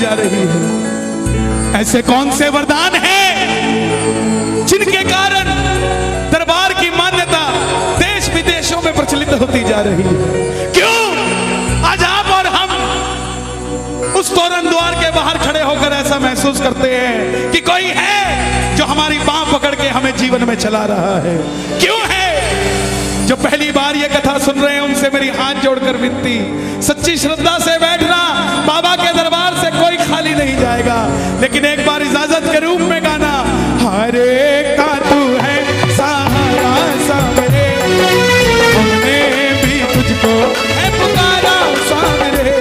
जा रही है। ऐसे कौन से वरदान हैं जिनके कारण दरबार की मान्यता देश विदेशों में प्रचलित होती जा रही है? क्यों आज आप और हम उस तोरण द्वार के बाहर खड़े होकर ऐसा महसूस करते हैं कि कोई है जो हमारी बांह पकड़ के हमें जीवन में चला रहा है? क्यों है? जो पहली बार ये कथा सुन रहे हैं उनसे मेरी हाथ जोड़कर विनती, सच्ची श्रद्धा से बैठना। बाबा के दरबार से कोई खाली नहीं जाएगा, लेकिन एक बार इजाजत के रूप में गाना, हरे का तू है सहारा सामरे, हमने भी तुझको है पुकारा सामरे,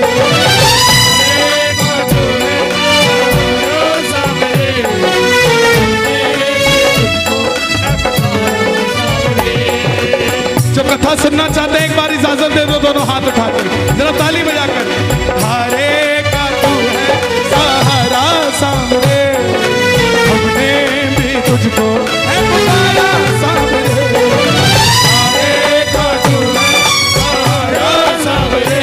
जो कथा सुनना चाहते हैं एक बार इजाजत दे दो, दोनों हाथ उठा के जरा ताली बजाकर। हरे का तू है सहारा सामरे, हमने भी तुझको है पुकारा सामरे, हरे का तू है सहारा सामरे,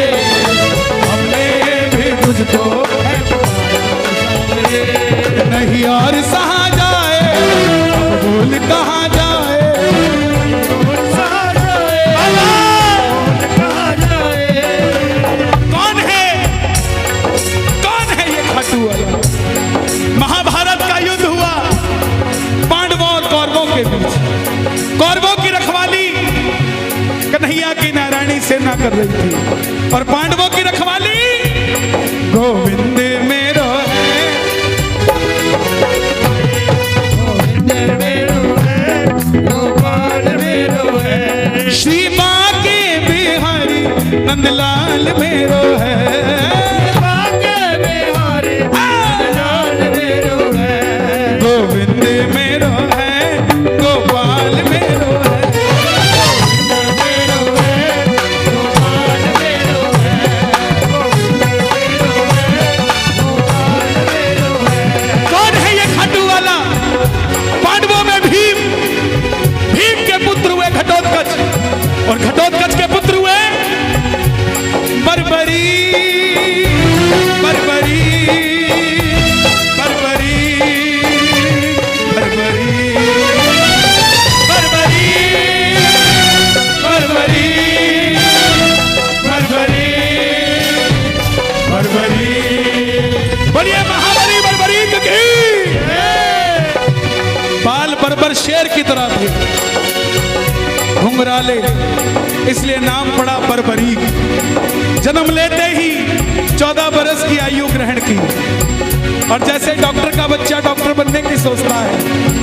हमने भी तुझको है पुकारा सामरे। नहीं और सहा जाए, अब बोल कहाँ जाए, महाभारत का युद्ध हुआ पांडवों और कौरवों के बीच। कौरवों की रखवाली कन्हैया की नारायणी सेना कर रही थी और पांडवों की रखवाली गोविंद मेरो है, गोविंद मेरो है, गोपाल मेरो है, श्री बांके बिहारी नंदलाल मेरो है, गोविंद मेरो है, गोपाल मेरो है, गोविंद मेरो है, गोपाल मेरो है, गोविंद मेरो है, गोपाल मेरो है। कौन है ये खाटू वाला? पांडवों में भीम, भीम के पुत्र हुए घटोत्कच और घटोत्कच के पुत्र हुए बर्बरी, बर्बरी, बर्बर शेर की तरह थे, घुंघराले, इसलिए नाम पड़ा बर्बरीक। जन्म लेते ही 14 बरस की आयु ग्रहण की और जैसे डॉक्टर का बच्चा डॉक्टर बनने की सोचता है,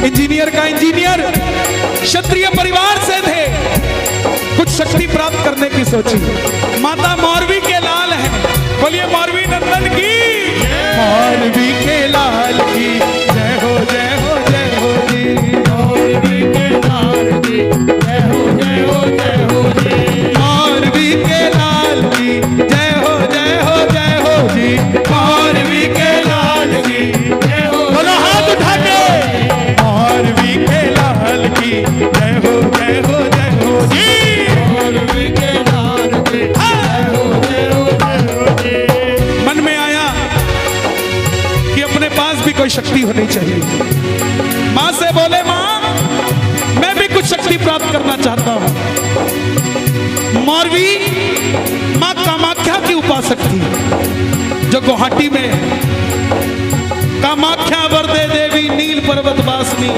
इंजीनियर का इंजीनियर, क्षत्रिय परिवार से थे, कुछ शक्ति प्राप्त करने की सोची। माता मौरवी के लाल है, बोलिए मौरवी नंदन की, मौरवी के लाल की जय हो, जय हो, जय हो जी, मौरवी के लाल की जय हो, जय हो, जय हो जी, मौरवी के लाल की जय हो, जय हो, जय हो जी, मौरवी के लाल की जय हो, बोलो हाथ उठा के, मौरवी के लाल की जय हो, जय हो, जय हो जी, मौरवी के लाल की जय हो, जय हो, जय हो जी। मन में आया कि अपने पास भी कोई शक्ति होनी चाहिए। माँ से बोले, माँ मैं भी कुछ शक्ति प्राप्त करना चाहता हूं। मौरवी माँ कामाख्या की उपासक थी, जो गुवाहाटी में कामाख्या वरदे देवी नील पर्वत वासिनी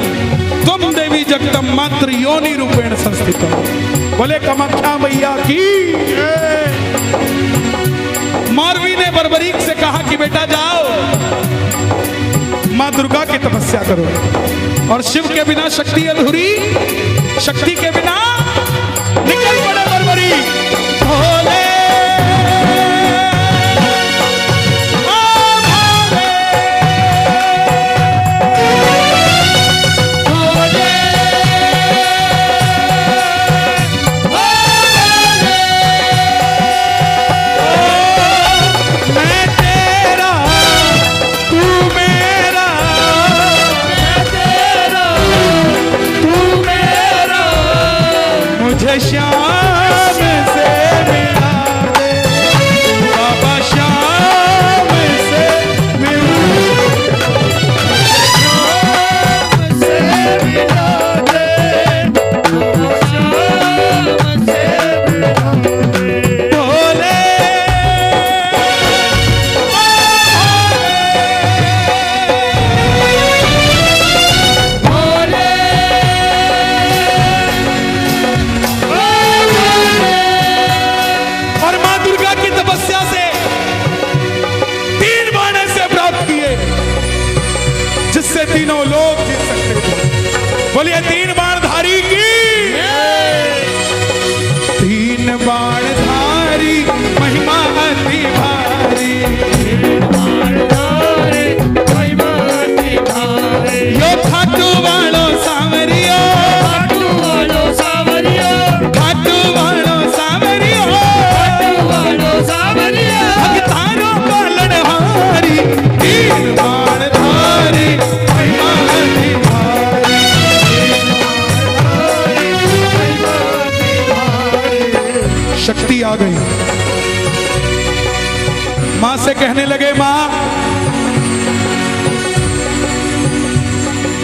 तुम देवी जगदम मात्र योनि रूपेण संस्थित हो। बोले कामाख्या मैया की। मौरवी ने बर्बरीक से कहा कि बेटा जाओ माँ दुर्गा की तपस्या करो, और शिव के बिना शक्ति अधूरी, शक्ति के बिना निकल पड़े बर्बरीक। भोले श्याम से मिला बोलिए तीन बाणधारी की। तीन बाणधारी महिमा अति भारी, यो खाटू वालो सांवरियो, खाटू वालो सांवरियो, भगतारों का लड़हारी, तीन बाणधारी महिमा अति भारी। शक्ति आ गई। मां से कहने लगे, मां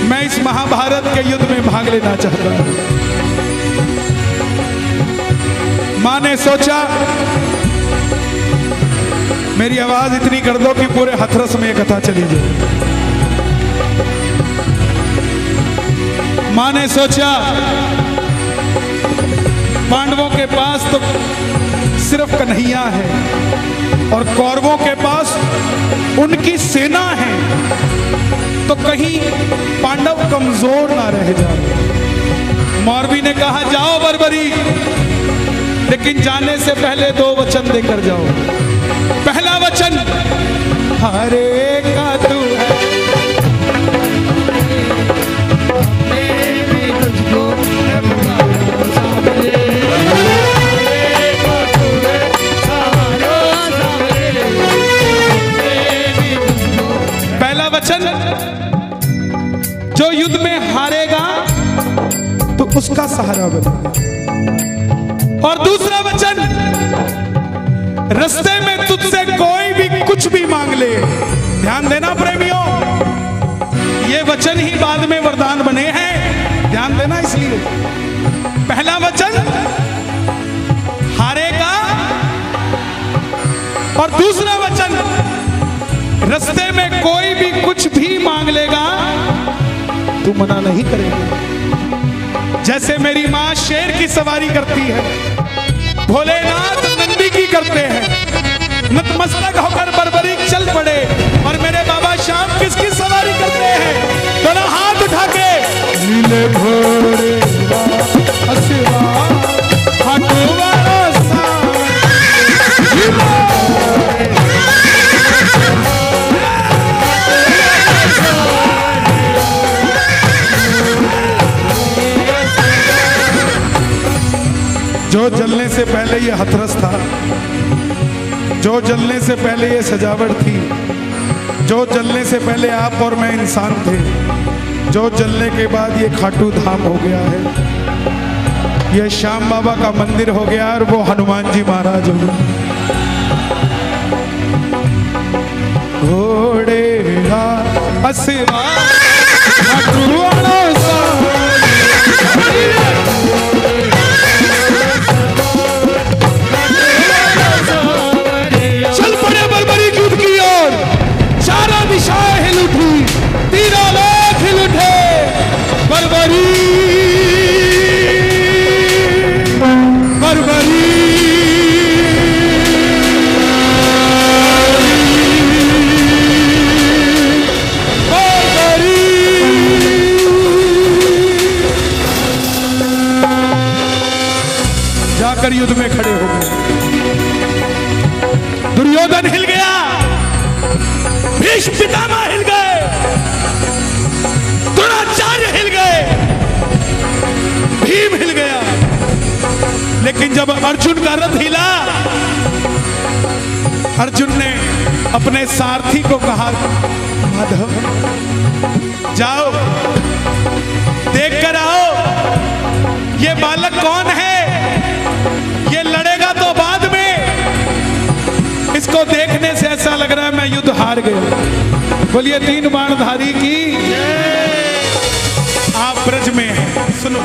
मैं इस महाभारत के युद्ध में भाग लेना चाहता हूं। मां ने सोचा मेरी आवाज इतनी कर दो कि पूरे हथरस में कथा चली जाए। मां ने सोचा पांडवों के पास तो सिर्फ कन्हैया है और कौरवों के पास उनकी सेना है, तो कहीं पांडव कमजोर ना रह जाए। मौरवी ने कहा जाओ बर्बरी, लेकिन जाने से पहले दो वचन देकर जाओ। पहला वचन हरे का तू है, पहला वचन जो युद्ध में हारेगा तो उसका सहारा बनेगा। और दूसरा वचन रास्ते में तुझसे कोई भी कुछ भी मांग ले। ध्यान देना प्रेमियों, ये वचन ही बाद में वरदान बने हैं, ध्यान देना। इसलिए पहला वचन हारेगा और दूसरा वचन रास्ते में कोई भी कुछ भी मांग लेगा तू मना नहीं करेगा। जैसे मेरी मां शेर की सवारी करती है, भोलेनाथ नंदी की करते हैं, नतमस्तक होकर बर्बरीक चल पड़े। और मेरे बाबा श्याम किसकी सवारी करते हैं? दोनों हाथ उठा के नीले घोड़े जो जलने से पहले ये हथरस था, जो जलने से पहले ये सजावट थी, जो जलने से पहले आप और मैं इंसान थे, जो जलने के बाद ये खाटू धाम हो गया है, ये श्याम बाबा का मंदिर हो गया और वो हनुमान जी महाराज हो गए। घोड़े असवा चल पड़े बर्बरी युद्ध की ओर। चारों दिशाएं हिल उठी, तीनों लोग हिल उठे। बर्बरी बर्बरी जाकर युद्ध में खड़े हो गए। दुर्योधन हिल गया, भीष्म पितामह हिल गए, द्रोणाचार्य हिल गए, भीम हिल गया। लेकिन जब अर्जुन का रथ हिला, अर्जुन ने अपने सारथी को कहा, माधव जाओ देख कर आओ ये बालक कौन है, ये लड़ेगा तो बाद में, इसको देखने से ऐसा लग रहा है मैं युद्ध हार गया। बोलिए तीन बाणधारी की। आप ब्रज में हैं, सुनो।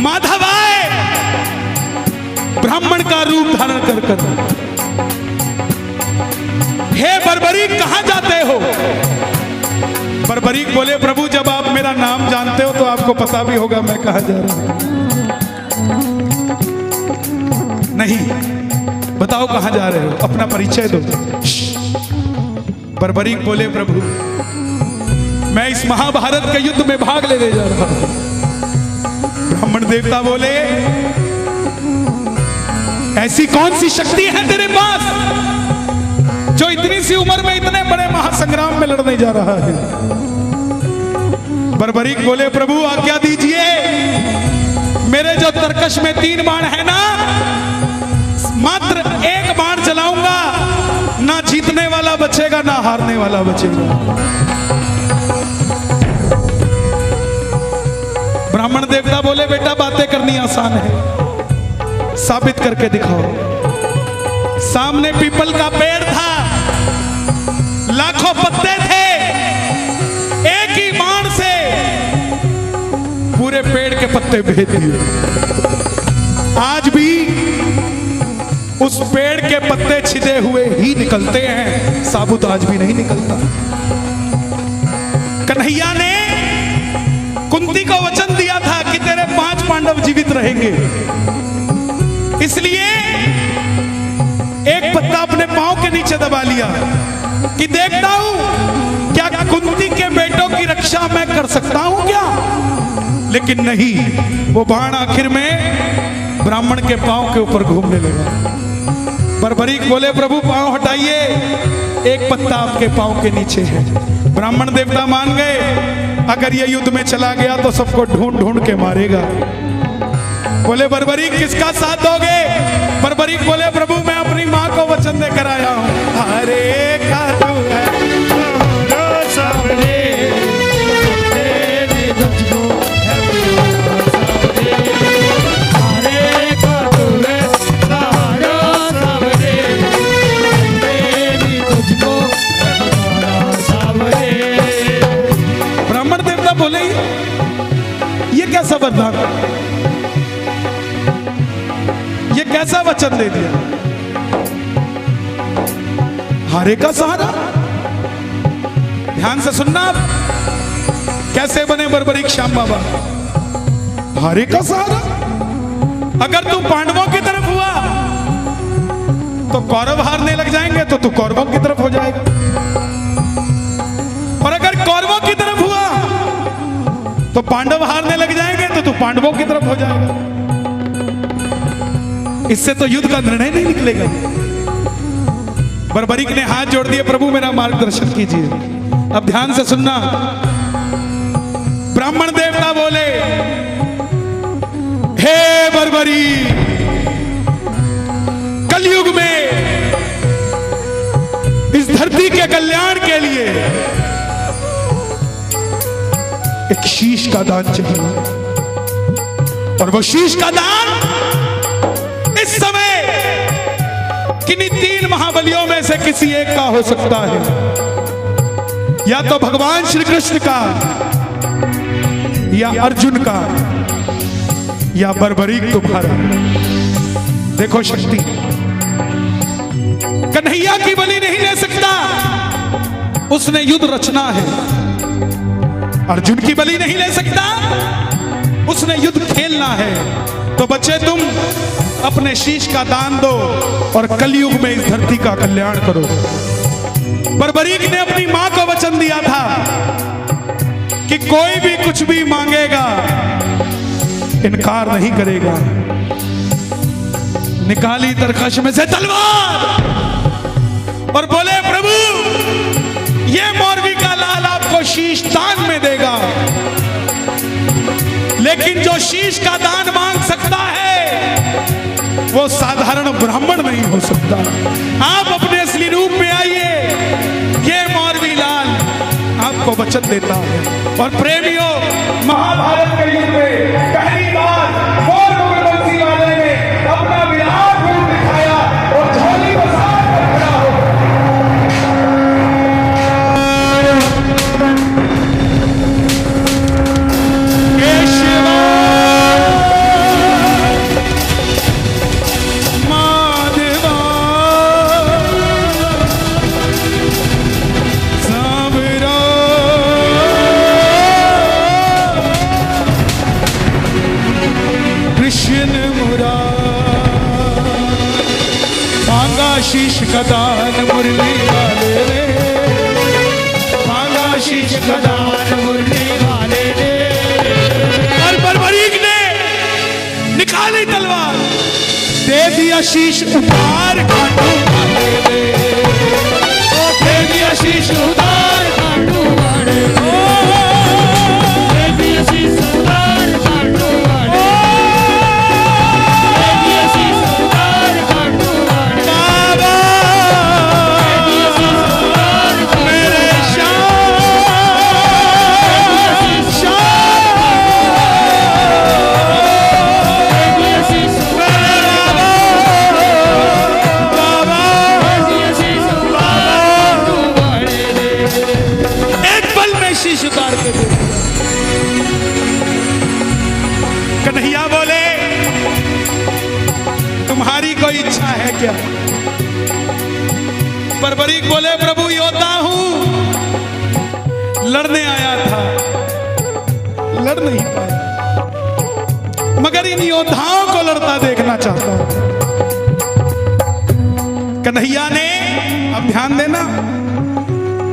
माधव आए ब्राह्मण का रूप धारण कर कर, हे बर्बरीक कहां जाते हो? बर्बरीक बोले, प्रभु जब आप मेरा नाम जानते हो तो आपको पता भी होगा मैं कहां जा रहा हूं। नहीं, बताओ कहां जा रहे हो, अपना परिचय दो। बर्बरीक बोले, प्रभु मैं इस महाभारत के युद्ध में भाग लेने जा रहा हूं। ब्राह्मण देवता बोले, ऐसी कौन सी शक्ति है तेरे पास जो इतनी सी उम्र में इतने बड़े महासंग्राम में लड़ने जा रहा है? बर्बरीक बोले, प्रभु आज्ञा दीजिए, मेरे जो तरकश में 3 बाण है ना, मात्र 1 बाण चलाऊंगा, ना जीतने वाला बचेगा ना हारने वाला बचेगा। ब्राह्मण देवता बोले, बेटा बातें करनी आसान है, साबित करके दिखाओ। सामने पीपल का पेड़ था, लाखों पत्ते थे, एक ही बाण से पूरे पेड़ के पत्ते भेद दिए। आज भी उस पेड़ के पत्ते छिदे हुए ही निकलते हैं, साबुत आज भी नहीं निकलता। कन्हैया ने कुंती को वचन दिया था कि तेरे 5 पांडव जीवित रहेंगे, इसलिए एक पत्ता अपने पांव के नीचे दबा लिया कि देखता हूं क्या कुंती के बेटों की रक्षा मैं कर सकता हूं क्या। लेकिन नहीं, वो बाण आखिर में ब्राह्मण के पांव के ऊपर घूमने लगा। बर्बरीक बोले, प्रभु पांव हटाइए, एक पत्ता आपके पांव के नीचे है। ब्राह्मण देवता मान गए, अगर ये युद्ध में चला गया तो सबको ढूंढ ढूंढ के मारेगा। बोले, बर्बरीक किसका साथ दोगे? बर्बरीक बोले, प्रभु मैं अपनी माँ को वचन देकर आया हूं। अरे का तू है बोले, ये कैसा वरदान, ये कैसा वचन दे दिया? हारे का सहारा। ध्यान से सुनना, कैसे बने बर्बरीक श्याम बाबा? हारे का सहारा। अगर तू पांडवों की तरफ हुआ तो कौरव हारने लग जाएंगे, तो तू कौरवों की तरफ हो जाएगा, और अगर कौरवों की तरफ हुआ तो पांडव हारने लग जाएंगे, तो तू पांडवों की तरफ हो जाएगा। इससे तो युद्ध का निर्णय नहीं निकलेगा। बर्बरीक ने हाथ जोड़ दिए, प्रभु मेरा मार्गदर्शन कीजिए। अब ध्यान से सुनना, ब्राह्मण देवता बोले, हे बर्बरीक, कलयुग में इस धरती के कल्याण के लिए एक शीश का दान चाहिए, और वो शीश का दान इस समय किन्हीं 3 महाबलियों में से किसी एक का हो सकता है, या तो भगवान श्री कृष्ण का, या अर्जुन का, या बर्बरीक तुम्हारा। देखो शक्ति, कन्हैया की बलि नहीं ले सकता, उसने युद्ध रचना है। अर्जुन की बलि नहीं ले सकता, उसने युद्ध खेलना है। तो बच्चे तुम अपने शीश का दान दो और कलयुग में इस धरती का कल्याण करो। बर्बरीक ने अपनी मां को वचन दिया था कि कोई भी कुछ भी मांगेगा, इनकार नहीं करेगा। निकाली तरकश में से तलवार और बोले, प्रभु ये मौरवी का लाल आपको शीश दान में देगा, लेकिन जो शीश का दान मांग सकता है वो साधारण ब्राह्मण नहीं हो सकता। आप अपने असली रूप में आइए, ये मौरवी लाल आपको वचन देता है। और प्रेमियों, महाभारत के युद्ध में पहली बार बंसी वाले ने अपना विराट रूप दिखाया और झोली को साथ में खड़ा हो। शीश का दान मुरली वाले रे, मांगा शीश का दान शीश उतार खाटू वाले रे, दे दिया शीश उतार खाटू वाले रे, दे दिया शीश उतार खाटू वाले, दे दिया शीश उतार खाटू वाले, बाबा दे दिया शीश उतार खाटू मेरे शीश उतार के दे। कन्हैया बोले तुम्हारी कोई इच्छा है क्या? बर्बरीक बोले प्रभु योद्धा हूं, लड़ने आया था, लड़ नहीं पाया, मगर इन योद्धाओं को लड़ता देखना चाहता हूं। कन्हैया ने, अब ध्यान देना,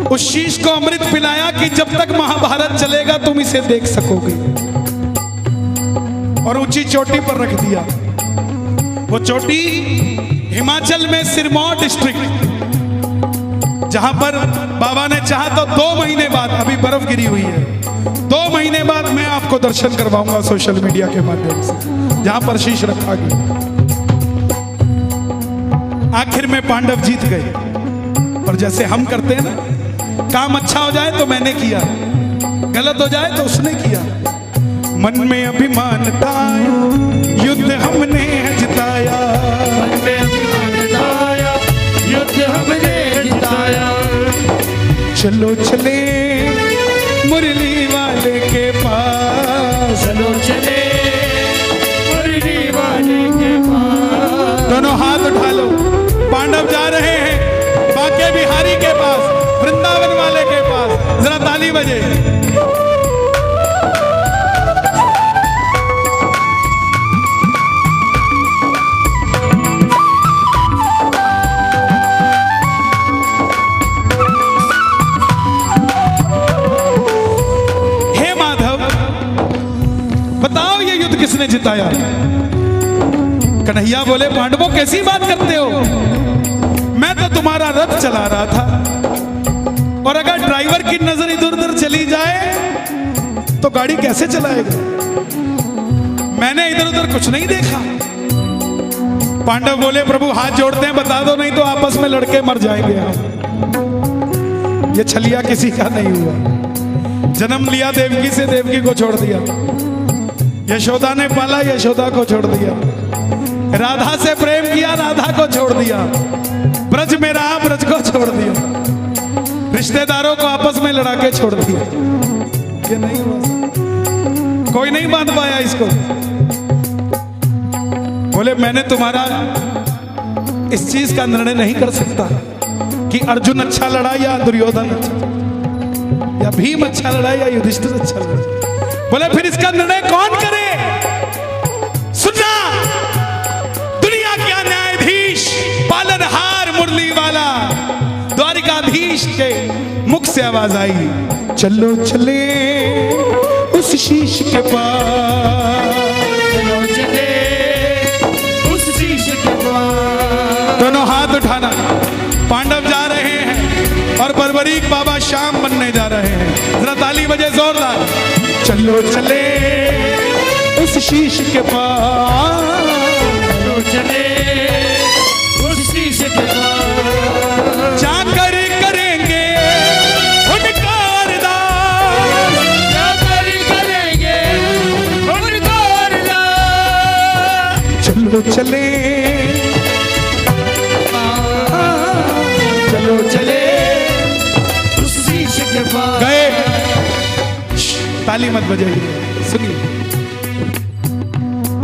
उस शीश को अमृत पिलाया कि जब तक महाभारत चलेगा तुम इसे देख सकोगे, और ऊंची चोटी पर रख दिया। वो चोटी हिमाचल में सिरमौर डिस्ट्रिक्ट, जहां पर बाबा ने चाहा तो 2 महीने बाद, अभी बर्फ गिरी हुई है, 2 महीने बाद मैं आपको दर्शन करवाऊंगा सोशल मीडिया के माध्यम से, जहां पर शीश रखा गया। आखिर में पांडव जीत गए, और जैसे हम करते हैं ना, काम अच्छा हो जाए तो मैंने किया, गलत हो जाए तो उसने किया। मन में अभिमान था, युद्ध हमने जिताया, मन में अभिमान जिताया, युद्ध हमने जिताया। चलो चले मुरली वाले के पास, चलो चले मुरली वाले के पास। दोनों हाथ उठा लो। पांडव जा रहे हैं बांके बिहारी के पास, वृंदावन वाले के पास, जरा ताली बजे। हे माधव, बताओ ये युद्ध किसने जिताया? कन्हैया बोले पांडवों कैसी बात करते हो, मैं तो तुम्हारा रथ चला रहा था, और अगर ड्राइवर की नजर इधर उधर चली जाए तो गाड़ी कैसे चलाएगा? मैंने इधर उधर कुछ नहीं देखा। पांडव बोले प्रभु हाथ जोड़ते हैं, बता दो, नहीं तो आपस में लड़के मर जाएंगे हम। ये छलिया किसी का नहीं हुआ। जन्म लिया देवकी से, देवकी को छोड़ दिया। यशोदा ने पाला, यशोदा को छोड़ दिया। राधा से प्रेम किया, राधा को छोड़ दिया। ब्रज में रहा, ब्रज को छोड़ दिया। रिश्तेदारों को आपस में लड़ा के छोड़ दिया। ये नहीं हुआ, कोई नहीं बांध पाया इसको। बोले मैंने तुम्हारा इस चीज का निर्णय नहीं कर सकता कि अर्जुन अच्छा लड़ा या दुर्योधन अच्छा, या भीम अच्छा लड़ा या युधिष्ठिर अच्छा लड़ा। बोले फिर इसका निर्णय कौन करे? सुना, दुनिया का न्यायाधीश, पालनहार, मुरली वाला, द्वारिकाधीश के मुख से आवाज आई, चलो चले उस शीश के पास, चलो चले उस शीश के पास। दोनों हाथ उठाना। पांडव जा रहे हैं और बर्बरीक बाबा शाम बनने जा रहे हैं। जरा ताली बजे जोरदार। चलो चले उस शीश के पास, चलो चले उस शीश के पास। जाकर करेंगे उनका अरदास, जाकर करेंगे उनका अरदास। चलो चले, चलो चले उस शीश के पास। गए। ताली मत बजाइए, सुनिए।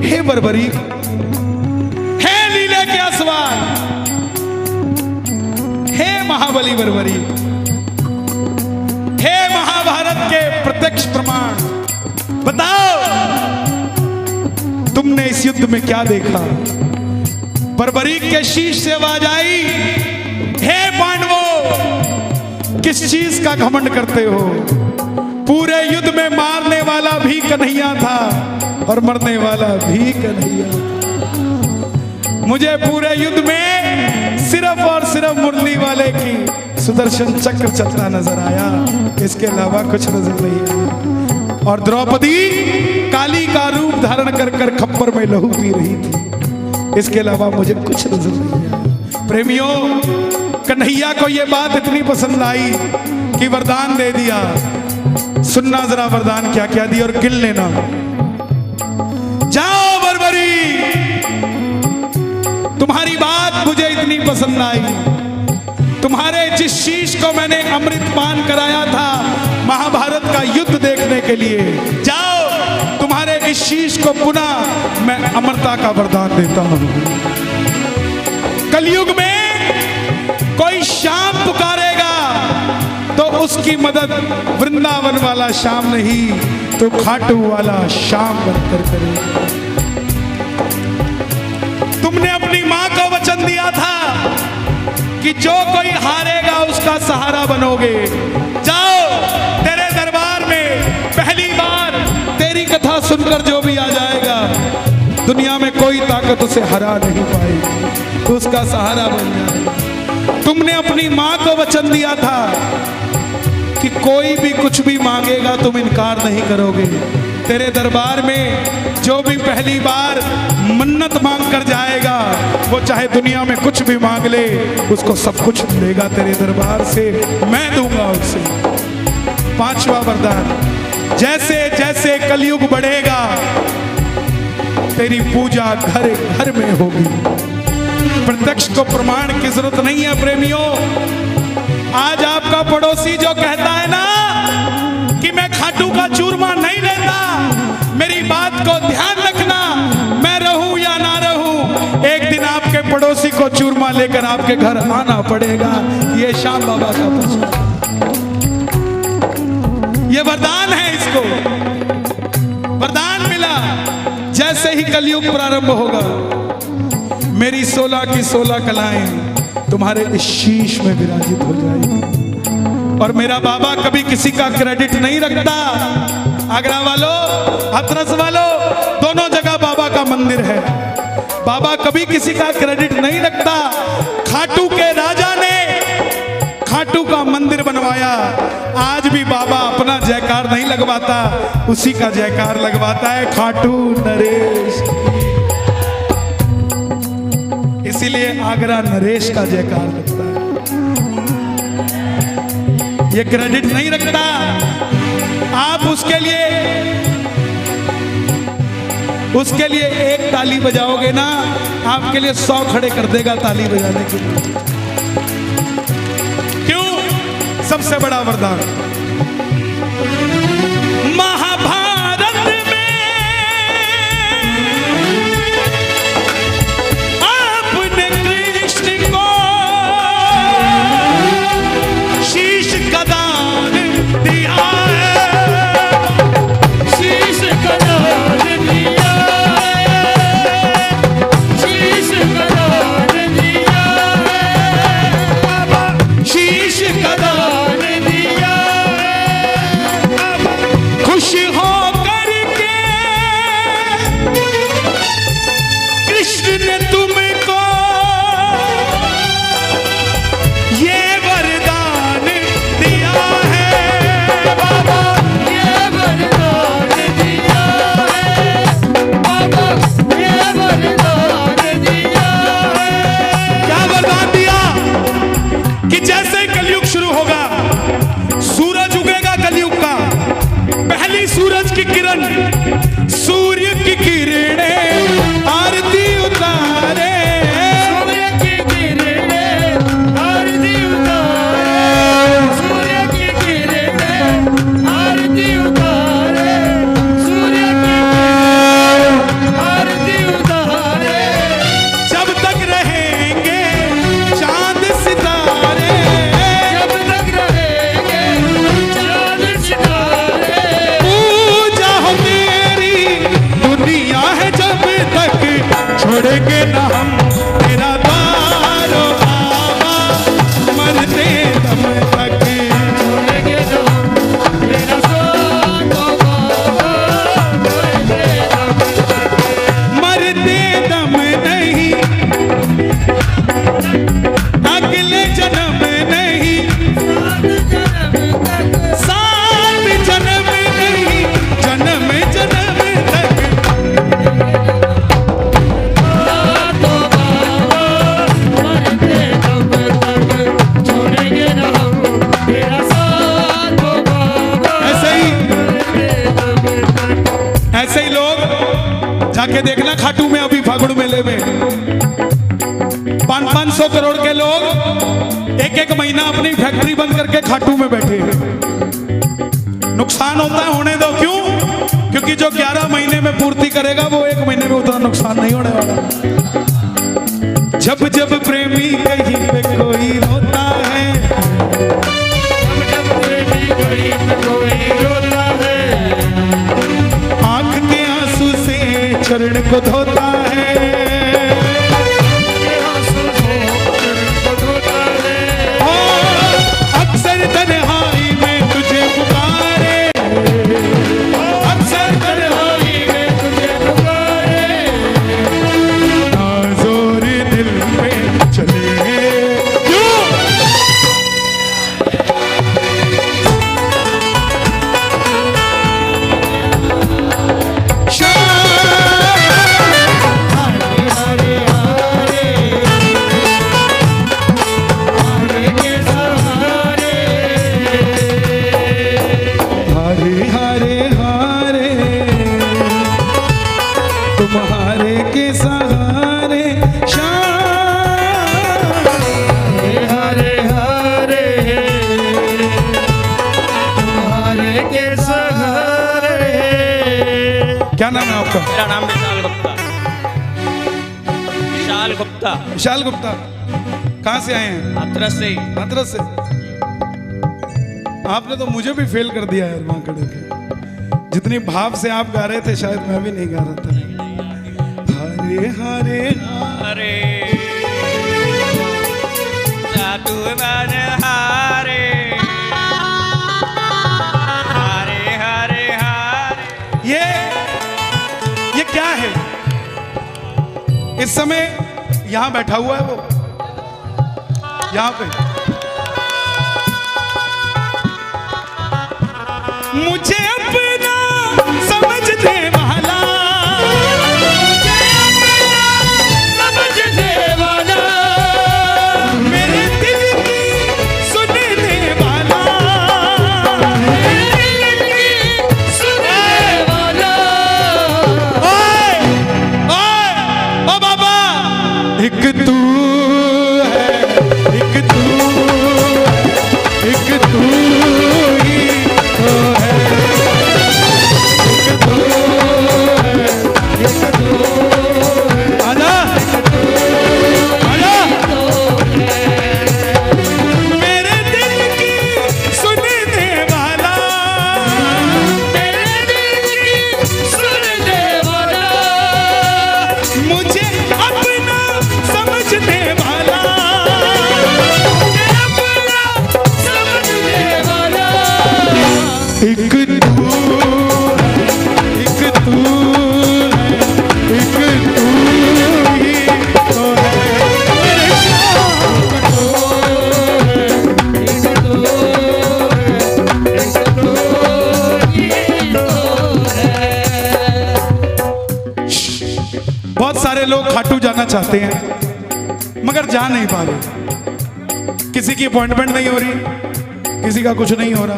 हे बर्बरीक, हे लीले के असवार, हे महाबली बर्बरीक, हे महाभारत के प्रत्यक्ष प्रमाण, बताओ तुमने इस युद्ध में क्या देखा? बर्बरीक के शीश से आवाज आई, हे पांडवों, किस चीज का घमंड करते हो? पूरे युद्ध में मारने वाला भी कन्हैया था और मरने वाला भी कन्हैया था। मुझे पूरे युद्ध में सिर्फ और सिर्फ मुरली वाले की सुदर्शन चक्र चलता नजर आया, इसके अलावा कुछ नजर नहीं आया। और द्रौपदी काली का रूप धारण कर कर खप्पर में लहू पी रही थी, इसके अलावा मुझे कुछ नजर नहीं आया। प्रेमियों, कन्हैया को यह बात इतनी पसंद आई कि वरदान दे दिया। सुनना जरा वरदान क्या क्या दिया और गिन लेना। जाओ बरबरी, तुम्हारी बात मुझे इतनी पसंद आई, तुम्हारे जिस शीश को मैंने अमृत पान कराया था महाभारत का युद्ध देखने के लिए, जाओ तुम्हारे इस शीश को पुनः मैं अमरता का वरदान देता हूं। कलयुग में कोई श्याम पुकारेगा तो उसकी मदद वृंदावन वाला श्याम नहीं तो खाटू वाला श्याम बनकर करेगा। तुमने अपनी मां को वचन दिया था कि जो कोई हारेगा उसका सहारा बनोगे। जाओ, तेरे दरबार में पहली बार तेरी कथा सुनकर जो भी आ जाएगा, दुनिया में कोई ताकत उसे हरा नहीं पाएगी, तो उसका सहारा बन जाएगा। तुमने अपनी मां को वचन दिया था कि कोई भी कुछ भी मांगेगा तुम इनकार नहीं करोगे। तेरे दरबार में जो भी पहली बार मन्नत मांग कर जाएगा, वो चाहे दुनिया में कुछ भी मांग ले, उसको सब कुछ देगा तेरे दरबार से, मैं दूंगा उसे। पांचवा वरदान, जैसे जैसे कलयुग बढ़ेगा तेरी पूजा घर घर में होगी। प्रत्यक्ष को प्रमाण की जरूरत नहीं है प्रेमियों। आज आपका पड़ोसी जो कहता है ना कि मैं खाटू का चूरमा नहीं लेता, मेरी बात को ध्यान रखना, मैं रहूं या ना रहूं, एक दिन आपके पड़ोसी को चूरमा लेकर आपके घर आना पड़ेगा। ये श्याम बाबा का प्रश्न, ये वरदान है, इसको वरदान मिला। जैसे ही कलयुग प्रारंभ होगा, मेरी 16 की 16 कलाएं तुम्हारे इस शीश में विराजित हो जाएगी। और मेरा बाबा कभी किसी का क्रेडिट नहीं रखता। आगरा वालों, हाथरस वालों, दोनों जगह बाबा का मंदिर है। बाबा कभी किसी का क्रेडिट नहीं रखता। खाटू के राजा ने खाटू का मंदिर बनवाया, आज भी बाबा अपना जयकार नहीं लगवाता, उसी का जयकार लगवाता है खाटू नरेश। इसीलिए आगरा नरेश का जयकार लगता है, ये क्रेडिट नहीं रखता। आप उसके लिए एक ताली बजाओगे ना, आपके लिए 100 खड़े कर देगा ताली बजाने के लिए। क्यों? सबसे बड़ा वरदान महाभारत में आपने कृष्ण को शीश का दान दिया है, शीश का दान दिया है, शीश का दान दिया है बाबा, शीश का दान दिया है। खुश हो करके कृष्ण ने तुमको ये वरदान दिया है बाबा, ये वरदान दिया है बाबा, ये वरदान दिया है। क्या वरदान दिया? कि जैसे कलयुग शुरू होगा, सूरज उगेगा कलयुग का, पहली सूरज की किरण, सूर्य की किरणें आरती उतारे, सूर्य की किरणें आरती उतारे, सूर्य की किरणें आरती उतारे, सूर्य की किरणें आरती उतारे। जब तक रहेंगे चांद सितारे, जब तक आके देखना खाटू में अभी फागुन मेले में 500 करोड़ के लोग एक महीना अपनी फैक्ट्री बंद करके खाटू में बैठे हैं। नुकसान होता है, होने दो। क्यों? क्योंकि जो 11 महीने में पूर्ति करेगा वो 1 महीने में उतना नुकसान नहीं होने वाला। जब जब प्रेमी कहीं पे कोई रोता है, जब प्रेमी कहीं पे कोई रोता है, आंख के आंसू से चरण को धोता है, आंसू से चरण को धोता है, और अक्सर तन्हाई में तुझे पुकारे, अक्सर तन्हाई में तुझे पुकारे, नाज़ोर दिल पे चले। क्यों? हरे हरे हरे के सहारे, हरे हरे हरे तुम्हारे के सहारे श्याम। हरे हरे तुम्हारे के सहारे। क्या नाम है आपका? मेरा नाम विशाल गुप्ता। विशाल गुप्ता, विशाल गुप्ता। कहाँ से आए हैं? हाथरस से। हाथरस से। आपने तो मुझे भी फेल कर दिया यार वहां खड़े के। जितनी भाव से आप गा रहे थे शायद मैं भी नहीं गा रहा था। हरे हरे हरे जादू बन हारे, हरे हरे हरे। ये क्या है? इस समय यहां बैठा हुआ है वो, यहां पे। मुझे अपना समझने वाला, समझने वाला, मेरे दिल की सुनने वाला, सुनने वाला, ओए ओए ओ बाबा, एक तू है, एक तू है, एक तू ही तो है, एक तू है, एक तू है। आजा आजा, मेरे दिल की सुनने वाला, मेरे दिल की सुनने वाला, मुझे अपना समझने वाला, अपना समझने वाला, एक तू है, एक तू है, एक तू ही तो है, मेरे श्याम। एक तो ये तो है। बहुत सारे लोग खाटू जाना चाहते हैं मगर जा नहीं पा रहे। किसी की अपॉइंटमेंट नहीं हो रही, किसी का कुछ नहीं हो रहा।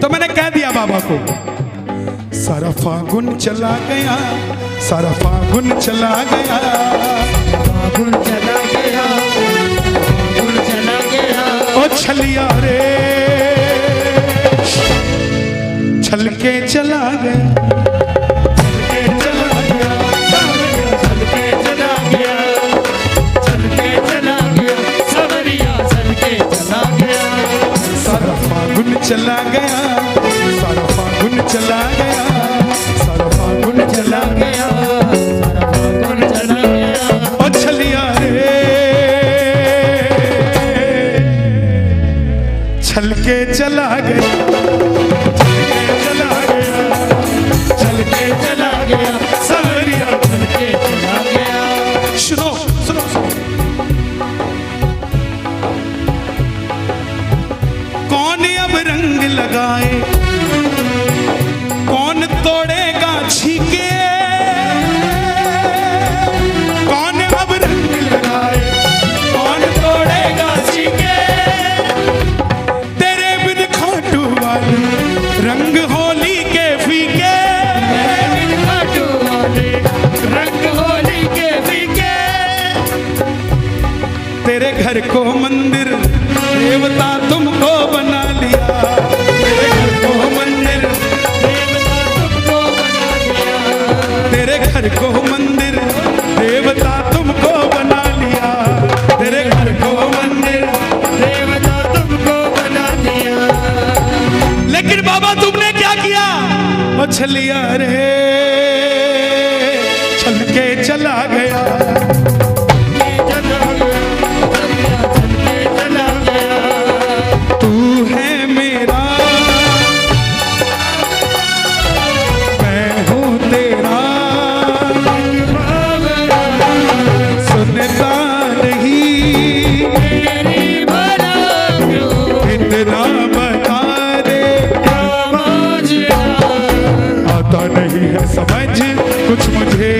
तो मैंने कह दिया बाबा को, सारा फागुन चला गया, सारा फागुन चला गया, फागुन चला गया, फागुन चला गया, ओ छलिया रे छल के चला गया, छल के चला गया, चल के चला गया, चल के चला गया, सवरिया चल के चला गया, सारा फागुन चला गया, सारा फागुन चला गया, सारा फागुन चला गया, सारा फागुन चला गया, ओ छलिया रे छल के चला गया, छल के चला गया, सवरिया चल के चला गया। सुनो सुनो सुनो, कौन अब रंग लगाए, कौन तोड़ेगा छीके, कौन अब रंग लगाए, कौन तोड़ेगा छीके, तेरे बिन खाटू वाली रंग होली के फीके, खाटू वाले रंग मछलिया रे चल के चला गया। तू है मेरा मैं हूँ तेरा, सुनता नहीं इतना बता दे, आता नहीं है समझ कुछ मुझे,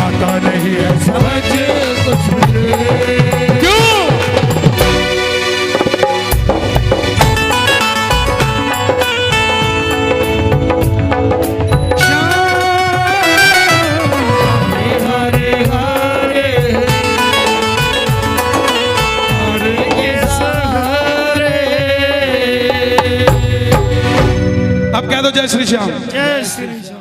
आता नहीं है समझ कुछ मुझे। क्यों? अब कह दो जय श्री श्याम। जय श्री राम।